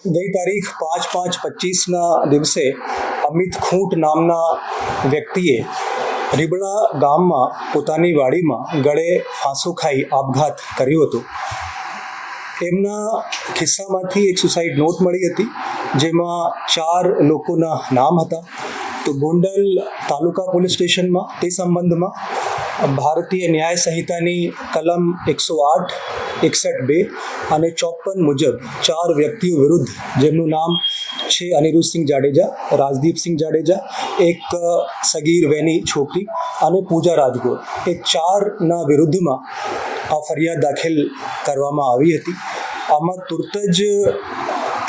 ગઈ તારીખ 5/5/25ના દિવસે અમિત ખૂંટ નામના વ્યક્તિએ રીબડા ગામમાં પોતાની વાડીમાં ગળે ફાંસો ખાઈ આપઘાત કર્યો હતો. એમના ખિસ્સામાંથી એક સુસાઇડ નોટ મળી હતી, જેમાં 4 લોકોના નામ હતા. તો ગોંડલ તાલુકા પોલીસ સ્ટેશનમાં તે સંબંધમાં ભારતીય ન્યાય સંહિતાની કલમ 108, 61(2) અને 54 મુજબ 4 વ્યક્તિઓ વિરુદ્ધ, જેમનું નામ છે અનિરુદ્ધસિંહ જાડેજા, રાજદીપસિંહ જાડેજા, એક સગીર વેની છોકરી અને પૂજા રાજગોર, એ 4ના વિરુદ્ધમાં આ ફરિયાદ દાખલ કરવામાં આવી હતી. આમાં તુરત જ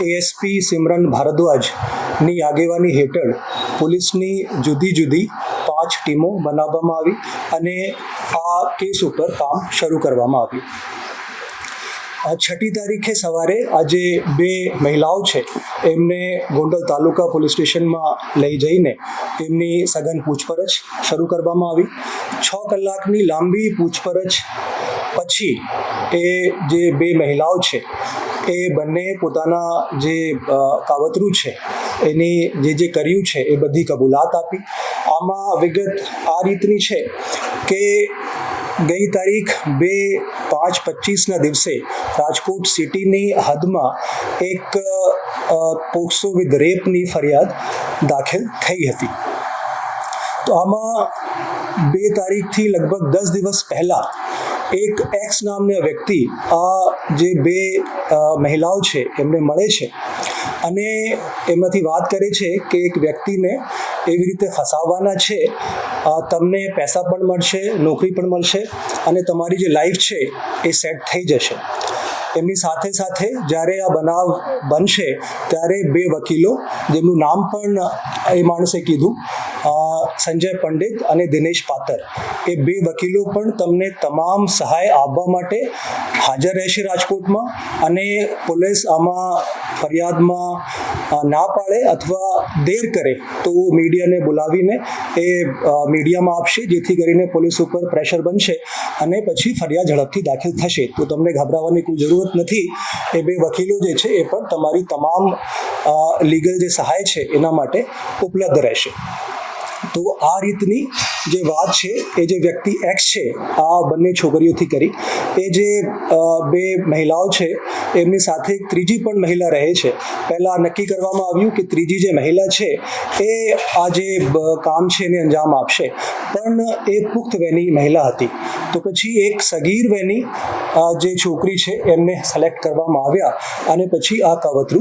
એએસપી સિમરન ભારદ્વાજની આગેવાની હેઠળ પોલીસની જુદી જુદી 5 ટીમો બનાવવામાં આવી અને આ કેસ ઉપર કામ શરૂ કરવામાં આવ્યું. 6મી તારીખે સવારે આજે 2 મહિલાઓ છે એમને ગોંડલ તાલુકા પોલીસ સ્ટેશનમાં લઈ જઈને તેમની સઘન પૂછપરછ શરૂ કરવામાં આવી. 6 કલાકની લાંબી પૂછપરછ પછી એ જે 2 મહિલાઓ છે એ બંને પોતાના જે કાવતરું છે એની જે કર્યું છે એ બધી કબૂલાત આપી. આમાં વિગત આ રીતની છે કે ગઈ તારીખ 2/5/25ના દિવસે રાજકોટ સિટીની હદમાં એક પોક્સો વિથ રેપની ફરિયાદ દાખલ થઈ હતી. તો આમાં 2 તારીખથી લગભગ 10 દિવસ પહેલાં એક એક્સ નામના વ્યક્તિ આ જે 2 મહિલાઓ છે એમને મળે છે અને એમાંથી વાત કરે છે કે એક વ્યક્તિને એવી રીતે ફસાવવાના છે, તમને પૈસા પણ મળશે, નોકરી પણ મળશે અને તમારી જે લાઈફ છે એ સેટ થઈ જશે. એમની સાથે સાથે જ્યારે આ બનાવ બનશે ત્યારે 2 વકીલો, જેમનું નામ પણ એ માણસે કીધું, સંજય પંડિત અને દિનેશ પાત્ર, એ 2 વકીલો પણ તમને તમામ સહાય આપવા માટે હાજર રહેશે રાજકોટમાં. અને પોલીસ આમાં ફરિયાદમાં ના પાડે અથવા દેર કરે તો મીડિયાને બોલાવીને એ મીડિયામાં આપશે, જેથી કરીને પોલીસ ઉપર પ્રેશર બનશે અને પછી ફરિયાદ ઝડપથી દાખલ થશે. તો તમને ગભરાવાની કોઈ જરૂરત નથી. એ 2 વકીલો જે છે એ પણ તમારી તમામ લીગલ જે સહાય છે એના માટે ઉપલબ્ધ રહેશે. તો આ રીતની જે વાત છે એ જે વ્યક્તિ એક્સ છે આ બંને છોકરીઓથી કરી, એ જે 2 મહિલાઓ છે એમની સાથે એક ત્રીજી પણ મહિલા રહે છે. પહેલાં નક્કી કરવામાં આવ્યું કે ત્રીજી જે મહિલા છે એ આ જે કામ છે એને અંજામ આપશે, પણ એ પુખ્ત વયની મહિલા હતી. તો પછી એક સગીર વયની જે છોકરી છે એમને સિલેક્ટ કરવામાં આવ્યા અને પછી આ કાવતરું